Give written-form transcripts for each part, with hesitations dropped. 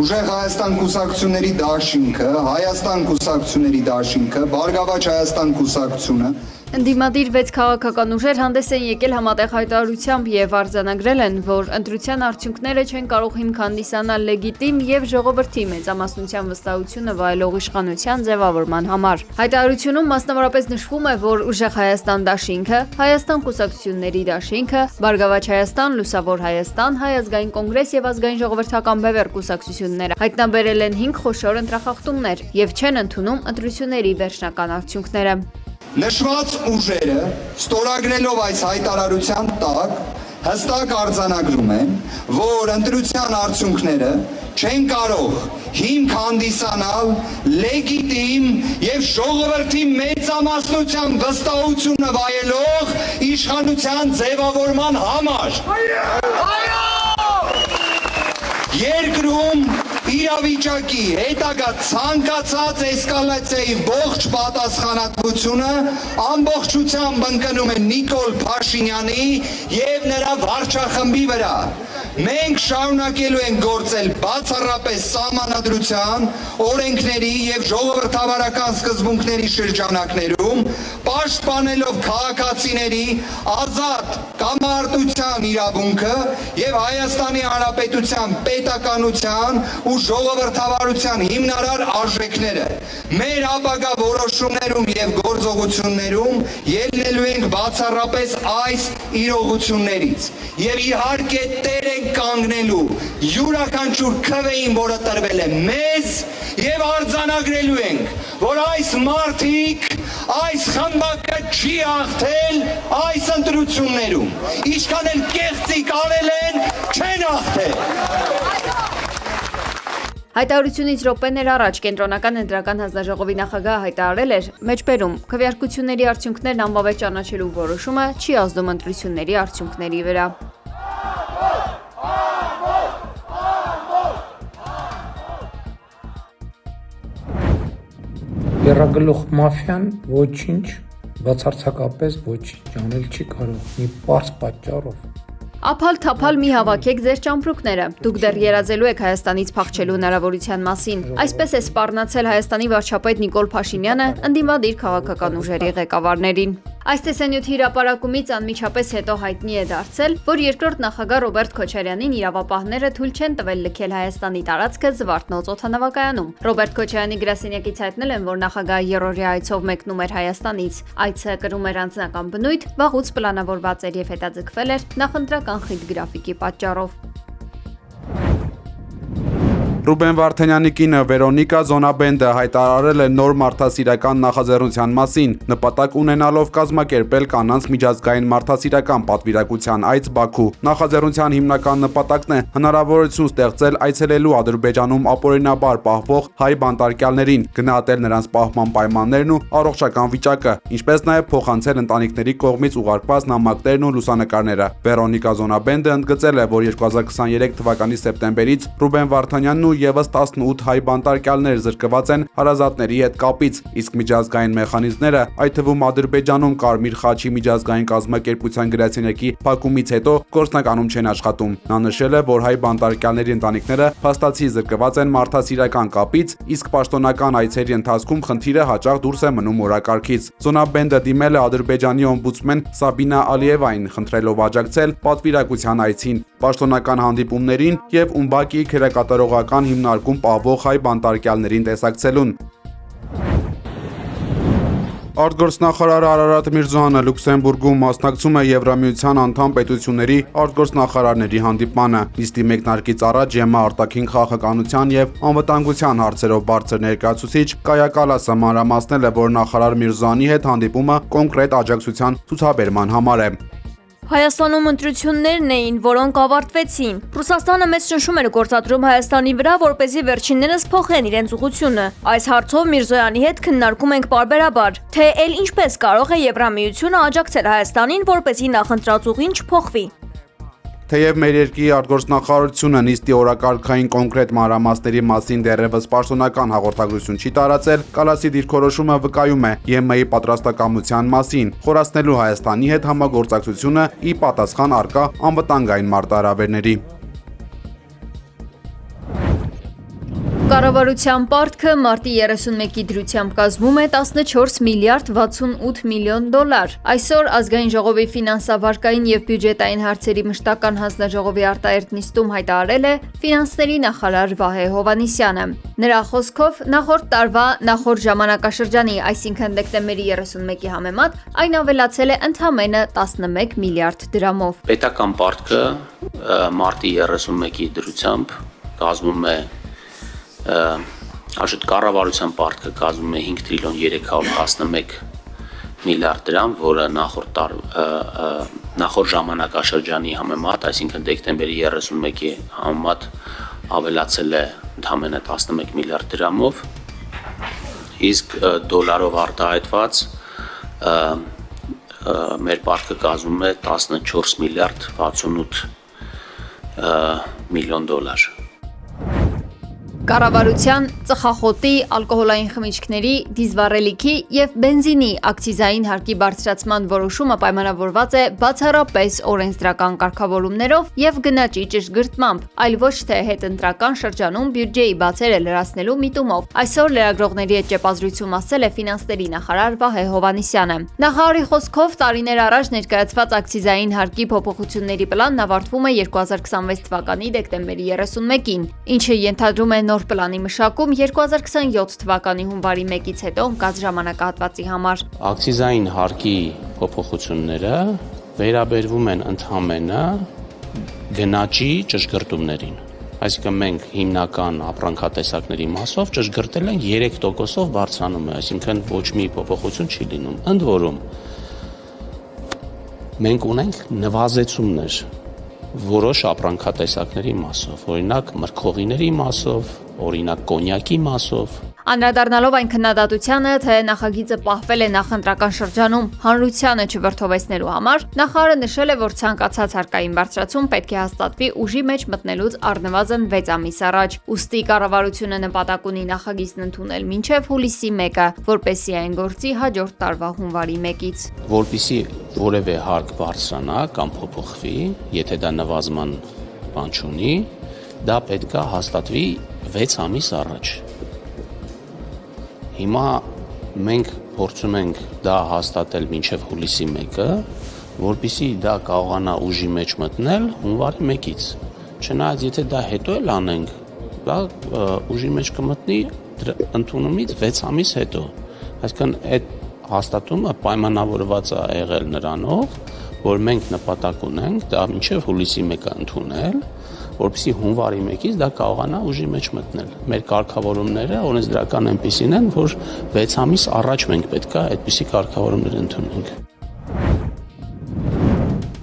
Ուժեղ Հայաստան կուսակցությունների դաշինքը, Հայաստան կուսակցությունների դաշինքը, Բարգավաճ Հայաստան կուսակցությունը Ընդդիմադիր 6 քաղաքական ուժեր հանդես են եկել համատեղ հայտարարությամբ եւ արձանագրել են, որ ընտրության արդյունքները չեն կարող հիմք հանդիսանալ լեգիտիմ եւ ժողովրդի մեծամասնության վստահությունը վայելող իշխանության ձևավորման համար։ Հայտարարությունում մասնավորապես նշվում է, որ Ուժեղ Հայաստան դաշինքը, Հայաստան կուսակցությունների դաշինքը, Բարգավաճ Հայաստան, Լուսավոր Հայաստան, Հայ ազգային կոնգրես եւ ազգային ժողովրդական բևեռ կուսակցությունները հայտնաբերել են 5 խոշոր ընտրախախտումներ եւ չեն ընդունում ընտրությունների վերջնական արդյունքները։ Նշված ուժերը ստորագրելով այս հայտարարության տակ հստակ արձանագրում են, որ ընտրության արդյունքները չեն կարող հիմք հանդիսանալ լեգիտիմ եւ ժողովրդի մեծամասնության վստահությունը վայելող իշխանության ձևավորման համար։ Երկրում իրավիճակի հետագա ցանկացած էսկալացիայի ողջ պատասխանատվությունը ամբողջությամբ ընկնում է Նիկոլ Փաշինյանի եւ նրա վարչախմբի վրա։ Մենք շարունակելու ենք գործել բացառապես սահմանադրության, օրենքների եւ ժողովրդավարական սկզբունքների շրջանակներում, պաշտպանելով քաղաքացիների ազատ կամարտության իրավունքը եւ Հայաստանի Հանրապետության պետականության ու ժողովրդավարության հիմնարար արժեքները։ Մեր ապագա որոշումներում եւ գործողություններում ելնելու ենք բացառապես այս իրողություններից եւ իհարկե տեր կանգնելու յուրաքանչյուր քվեին, որը տրվել է մեզ եւ արձանագրելու ենք, որ այս մարդիկ, այս խմբակը չի հաղթել այս ընտրություններում, ինչքան էլ կեղծիկ արել են, չեն հաղթել։ Հայտարարությունից րոպեներ առաջ Կենտրոնական ընտրական հանձնաժողովի նախագահը հայտարարել էր մեջբերում քվեարկությունների արդյունքներն անվավեր ճանաչելու որոշումը չի ազդում ընտրությունների արդյունքների վրա։ Եռագլուխ մաֆիան ոչինչ, բացարձակապես ոչինչ անել չի կարող մի պարզ պատճառով։ Ափալ-թափալ մի հավաքեք ձեր ճամպրուկները, դուք դեռ երազելու եք Հայաստանից փախչելու հնարավորության մասին։ Այսպես է սպառնացել Հայաստանի վարչապետ Նիկոլ Փաշինյանը ընդդիմադիր քաղաքական ուժերի ղեկավարներին։ Այս տեսանյութի հրապարակումից անմիջապես հետո հայտնի է դարձել, որ երկրորդ նախագահ Ռոբերտ Քոչարյանին իրավապահները թույլ չեն տվել լքել Հայաստանի տարածքը Զվարթնոց օդանավակայանում։ Ռոբերտ Քոչարյանի գրասենյակից հայտնել են, որ նախագահը երրորդի այցով մեկնում էր Հայաստանից։ Այցը կրում էր անձնական բնույթ, վաղուց պլանավորված էր եւ հետաձգվել էր նախընտրական խիտ գրաֆիկի պատճառով։ Ռուբեն Վարդանյանի կինը Վերոնիկա Զոնաբենդը հայտարարել է նոր մարդասիրական նախաձեռնության մասին, նպատակ ունենալով կազմակերպել կանանց միջազգային մարդասիրական պատվիրակության այց Բաքու։ Նախաձեռնության հիմնական նպատակն է հնարավորություն ստեղծել այցելելու Ադրբեջանում ապօրինաբար պահվող հայ բանտարկյալներին, գնահատել նրանց պահման պայմաններն ու առողջական վիճակը, ինչպես նաև փոխանցել ընտանիքների կողմից ուղարկված նամակներն ու լուսանկարները։ Վերոնիկա Զոնաբենդը ընդգծել է, որ 2023 թվականի սեպտեմբերից Ռուբեն Վարդանյանն Եվս 18 հայ բանտարկյալներ զրկված են հարազատների հետ կապից, իսկ միջազգային մեխանիզմները, այդ թվում Ադրբեջանում Կարմիր խաչի միջազգային կազմակերպության գրասենյակի փակումից հետո գործնականում չեն աշխատում։ Նա նշել է, որ հայ բանտարկյալների ընտանիքները փաստացի զրկված են մարդասիրական կապից, իսկ պաշտոնական այցերի ընթացքում խնդիրը հաճախ դուրս է մնում օրակարգից։ Զոնաբենդը դիմել է Ադրբեջանի օմբուդսմեն Սաբինա Ալիևային, խնդրելով աջակցել պատվիրակության այցին, պաշտոնական հանդիպումներին եւ Ումբակի քերակատարողական հիմնարկում պահվող հայ բանտարկյալներին տեսակցելուն։ Արտգործնախարար Արարատ Միրզոյանը Լյուքսեմբուրգում մասնակցում է Եվրամիության անդամ պետությունների արտգործնախարարների հանդիպմանը։ Նիստի մեկնարկից առաջ ԵՄ արտաքին քաղաքականության եւ անվտանգության հարցերով բարձր ներկայացուցիչ Կայա Կալասը մանրամասնել է, որ նախարար Միրզոյանի հետ հանդիպումը կոնկրետ աջակցության ցուցաբերման համար է։ Հայաստանում ընտրություններն էին, որոնք ավարտվեցին։ Ռուսաստանը մեծ ճնշում էր գործադրում Հայաստանի վրա, որպեսզի վերջիններս փոխեն իրենց ուղղությունը։ Այս հարցով Միրզոյանի հետ քննարկում ենք պարբերաբար, թե ել ինչպես կարող է Եվրամիությունը աջակցել Հայաստանին, որպեսզի նախընտրած ուղին չփոխվի։ Թեև մեր երկրի արտգործնախարարությունը նիստի օրակարգային կոնկրետ մանրամասների մասին դեռևս պաշտոնական հաղորդագրություն չի տարածել, Կալասի դիրքորոշումը վկայում է ԵՄ-ի պատրաստակամության մասին, խորացնելու Հայաստանի հետ համագործակցությունը ի պատասխան առկա անվտանգային մարտահրավերների։ Կառավարության պարտքը մարտի 31-ի դրությամբ կազմում է 14 միլիարդ 68 միլիոն դոլար։ Այսօր ազգային ժողովի ֆինանսավարկային եւ բյուջետային հարցերի մշտական հանձնաժողովի արտահերտ նիստում հայտարարել է ֆինանսների նախարար Վահե Հովհաննիսյանը։ Նրա խոսքով նախորդ տարվա նախորդ ժամանակաշրջանի, այսինքն դեկտեմբերի 31-ի համեմատ, այն ավելացել է ընդամենը 11 միլիարդ դրամով։ Պետական պարտքը մարտի 31-ի դրությամբ կազմում է Աշուտ կառավարության պարտքը կազմում է 5 տրիլիոն 311 միլիարդ դրամ, որը նախորդ ժամանակաշրջանի համեմատ, այսինքն դեկտեմբերի 31-ի համեմատ ավելացել է ընդամենը 11 միլիարդ դրամով, իսկ դոլարով արտահայտված մեր պարտքը կազմում է 14 միլիարդ 68 միլիոն դոլար։ Կառավարության ծխախոտի, ալկոհոլային խմիչքների, դիզվառելիքի եւ բենզինի ակցիզային հարկի բարձրացման որոշումը պայմանավորված է բացառապես օրենսդրական կարգավորումներով եւ գնաճի ճշգրտմամբ, այլ ոչ թե հետընտրական շրջանում բյուջեի բացերը լրացնելու միտումով։ Այսօր լրագրողների հետ ճեպազրույցում ասել է ֆինանսների նախարար Վահե Հովհաննիսյանը։ Նախարարի խոսքով տարիներ առաջ ներկայացված ակցիզային հարկի փոփոխությունների պլանն ավարտվում է 2026 թվականի դեկտեմբերի 31-ին, ինչը ենթադրում է նոր պլանի մշակում 2027 թվականի հունվարի 1-ից հետո ընկած ժամանակահատվածի համար։ Ակցիզային հարկի փոփոխությունները վերաբերվում են ընդհանրապես գնաճի ճշգրտումներին։ Այսինքն մենք հիմնական ապրանքատեսակների մասով ճշգրտել ենք 3%-ով բարձրանում է, այսինքն ոչ մի փոփոխություն չի լինում։ Ընդ որում մենք ունենք նվազեցումներ որոշ ապրանքատեսակների մասով, օրինակ մրգօղիների մասով, օրինակ կոնյակի մասով։ Անդրադառնալով այն քննադատությանը, թե նախագիծը պահվել է նախընտրական շրջանում հանրությանը չվրդովեցնելու համար, նախարարը նշել է, որ ցանկացած հարկային բարձրացում պետք է հաստատվի ուժի մեջ մտնելուց առնվազն 6 ամիս առաջ։ Ուստի կառավարությունը նպատակ ունի նախագիծն ընդունել մինչև հուլիսի 1-ը, որպեսզի այն գործի հաջորդ տարվա հունվարի 1-ից։ Որպեսզի որևէ հարկ բարձրանա կամ փոփոխվի, եթե դա նվազման բան չունի, դա պետք է հաստատվի 6 ամիս առաջ։ Հիմա մենք փորձում ենք դա հաստատել մինչև հուլիսի 1-ը, որպեսզի դա կարողանա ուժի մեջ մտնել հունվարի 1-ից։ Չնայած եթե դա հետո էլ անենք, դա ուժի մեջ կմտնի ընդունումից 6 ամիս հետո։ Այսինքն այդ հաստատումը պայմանավորված է եղել նրանով, որ մենք նպատակ ունենք դա մինչև հուլիսի 1-ը ընդունել, որպեսզի հունվարի 1-ից դա կարողանա ուժի մեջ մտնել։ Մեր կարգավորումները օրենսդրական այնպիսին են, որ 6 ամիս առաջ մենք պետք է այդպիսի կարգավորումներ ընդունենք։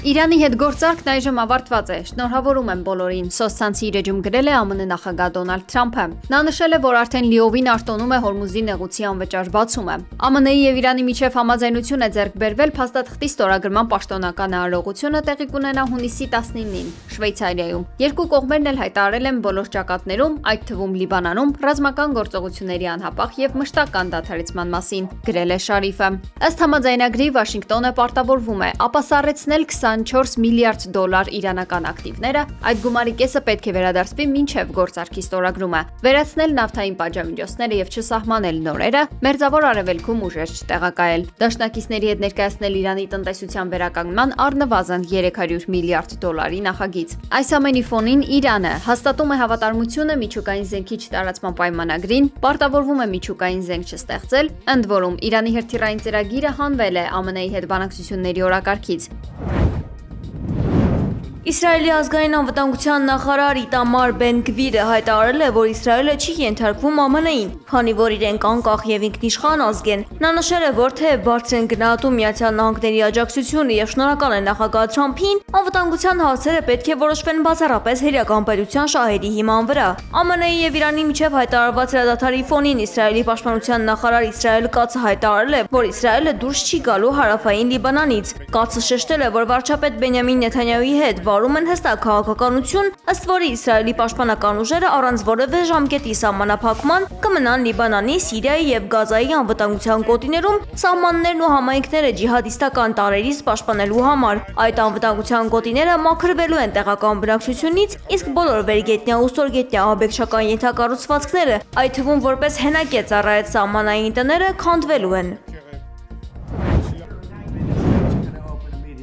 Իրանի հետ գործարքն այժմ ավարտված է։ Շնորհավորում եմ բոլորին, սոցցանցի իր էջում գրել է ԱՄՆ նախագահ Դոնալդ Թրամփը։ Նա նշել է, որ արդեն լիովին արտոնում է Հորմուզի նեղուցի անվճար բացումը։ ԱՄՆ-ի եւ Իրանի միջև համաձայնություն է ձեռք բերվել փաստաթղթի ստորագրման պաշտոնական արարողությունը տեղի կունենա հունիսի 19-ին Շվեյցարիայում։ Երկու կողմերն էլ հայտարարել են բոլոր ճակատներում, այդ թվում Լիբանանում, ռազմական գործողությունների անհապաղ եւ մշտական դադարեցման մասին, գրել է Շարիֆը։ Ըստ համաձայնագրի Վաշինգտոնը պարտավորվում է ապասառեցնել 24 միլիարդ դոլար իրանական ակտիվները, այդ գումարի կեսը պետք է վերադարձվի մինչև գործարքի ստորագրումը, վերացնել նավթային պատժամիջոցները եւ չսահմանել նորերը, մերձավոր արևելքում ուժեր չտեղակայել, դաշնակիցների հետ ներկայացնել Իրանի տնտեսության վերականգնման առնվազն 300 միլիարդ դոլարի նախագիծ։ Այս ամենի ֆոնին Իրանը հաստատում է հավատարմությունը միջուկային զենքի չտարածման պայմանագրին, պարտավորվում է միջուկային զենք չստեղծել, ընդ որում Իրանի հրթիռային ծրագիրը հանվել է ԱՄՆ-ի հետ բանակցությունների օրակարգից։ Իսրայելի ազգային անվտանգության նախարար Իտամար Բեն-Գվիրը հայտարարել է, որ Իսրայելը չի ենթարկվում ԱՄՆ-ին, քանի որ իրենք անկախ եւ ինքնիշխան ազգ են։ Նա նշել է, որ թե բարձր են գնահատում Միացյալ Նահանգների աջակցությունը եւ շնորհակալ են նախագահ Թրամփին, անվտանգության հարցերը պետք է որոշվեն բացառապես հերական պետության շահերի հիման վրա։ ԱՄՆ-ի եւ Իրանի միջև հայտարարված հրադադարի ֆոնին Իսրայելի պաշտպանության նախարար Իսրայել Կացը հայտարարել է, որ Իսրայելը դուրս չի գալու հարավային Լիբանանից։ Կացը շեշտել է, որ վարչապետ Բենյամին Նեթանյահուի հետ վարում են հստակ քաղաքականություն, ըստ որի Իսրայելի պաշտպանական ուժերը առանց որևէ ժամկետի սահմանափակման կմնան Լիբանանի, Սիրիայի եւ Գազայի անվտանգության գոտիներում սահմաններն ու համայնքները ջիհադիստական տարրերից պաշտպանելու համար։ Այդ անվտանգության գոտիները մաքրվելու են տեղական բնակչությունից, իսկ բոլոր վերգետնյա ու ստորգետնյա ահաբեկչական ենթակառուցվածքները, այդ թվում որպես հենակետ ծառայեց սահմանային տները, քանդվելու են։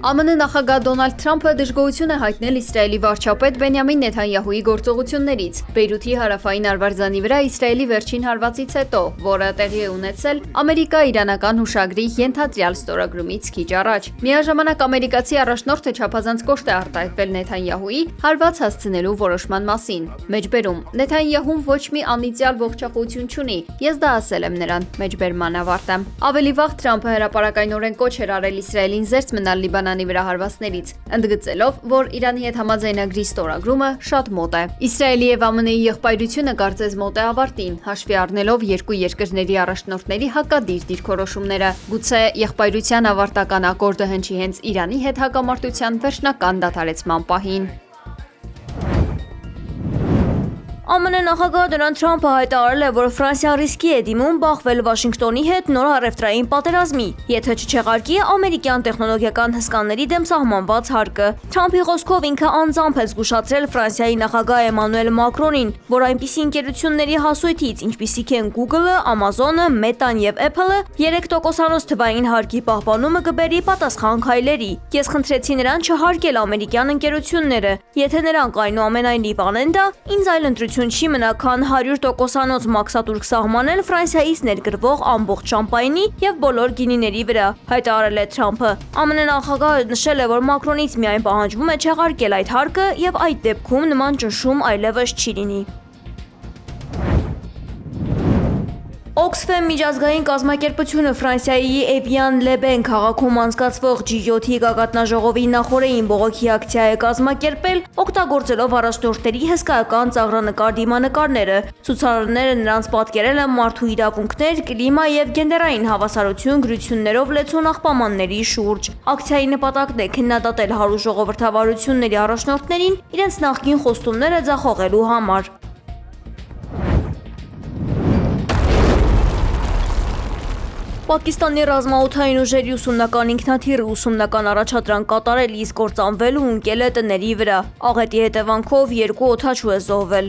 ԱՄՆ նախագահ Դոնալդ Թրամփը դժգոհություն է հայտնել Իսրայելի վարչապետ Բենյամին Նեթանյահուի գործողություններից Բեյրութի հարավային արվարձանի վրա Իսրայելի վերջին հարվածից հետո, որը տեղի է ունեցել ամերիկա-իրանական հուշագրի ենթադրյալ ստորագրումից քիչ առաջ։ Միաժամանակ ամերիկացի առաջնորդը չափազանց կոշտ է արտահայտվել Նեթանյահուի հարված հասցնելու որոշման մասին։ Մեջբերում Նեթանյահուն ոչ մի անիծյալ ողջախոհություն չունի, ես դա ասել եմ նրան, մեջբերման ավարտը։ Ավելի վաղ Թրամփը հրապարակայնորեն կոչ էր արել Իսրայելին զերծ մնալ Լիբանանի վրա հարվածներից, ընդգծելով, որ Իրանի հետ համաձայնագրի ստորագրումը շատ մոտ է։ Իսրայելի եւ ԱՄՆ-ի եղբայրությունը կարծես մոտ է ավարտին, հաշվի առնելով երկու երկրների առաջնորդների հակադիր դիրքորոշումները։ Գուցե եղբայրության ավարտական ակորդը հնչի հենց Իրանի հետ հակամարտության վերջնական դադարեցման պահին։ ԱՄՆ նախագահ Դոնալդ Թրամփը հայտարարել է, որ Ֆրանսիան ռիսկի է դիմում բախվել Վաշինգտոնի հետ նոր առևտրային պատերազմի, եթե չչեղարկի ամերիկյան տեխնոլոգիական հսկաների դեմ սահմանված հարկը։ Թրամփի խոսքով ինքը անձամբ է զգուշացրել Ֆրանսիայի նախագահ Էմանուել Մակրոնին, որ այնպիսի ընկերությունների հասույթից, ինչպիսիք են Google-ը, Amazon-ը, Meta-ն եւ Apple-ը 3% թվային հարկի պահպանումը կբերի պատասխան քայլերի։ Ես խնդրեցի նրան չհարկել ամերիկյան ընկերությունները, եթե նրանք այնուամենայնիվ անեն դա, ինձ այլ ընտրություն չի մնա, քան 100% մաքսատուրք սահմանել Ֆրանսիայից ներկրվող ամբողջ շամպայնի եւ բոլոր գինիների վրա, հայտարարել է Թրամփը։ ԱՄՆ նախագահը նշել է, որ Մակրոնից միայն պահանջվում է չեղարկել այդ հարկը եւ այդ դեպքում նման ճնշում այլևս չի լինի։ Oxfam միջազգային կազմակերպությունը Ֆրանսիայի Էվիան Լեբեն քաղաքում անցկացվող G7-ի գագաթնաժողովի նախօրեին բողոքի ակցիա է կազմակերպել, օգտագործելով առաջնորդների հսկայական ծաղրանկար դիմանկարները։ Ցուցարարները նրանց պատկերել են մարդու իրավունքներ, կլիմա եւ գենդերային հավասարություն գրություններով լեցուն աղբամանների շուրջ։ Ակցիայի նպատակն է քննադատել հարու ժողովրդավարությունների առաջնորդներին իրենց նախկին խոստումները ձախողելու համար։ Պակիստանի ռազմաօդային ուժերի ուսումնական ինքնաթիռը ուսումնական առաջադրանք կատարելիս կործանվել ու ընկել է տների վրա։ Աղետի հետևանքով 2 օդաչու է զոհվել։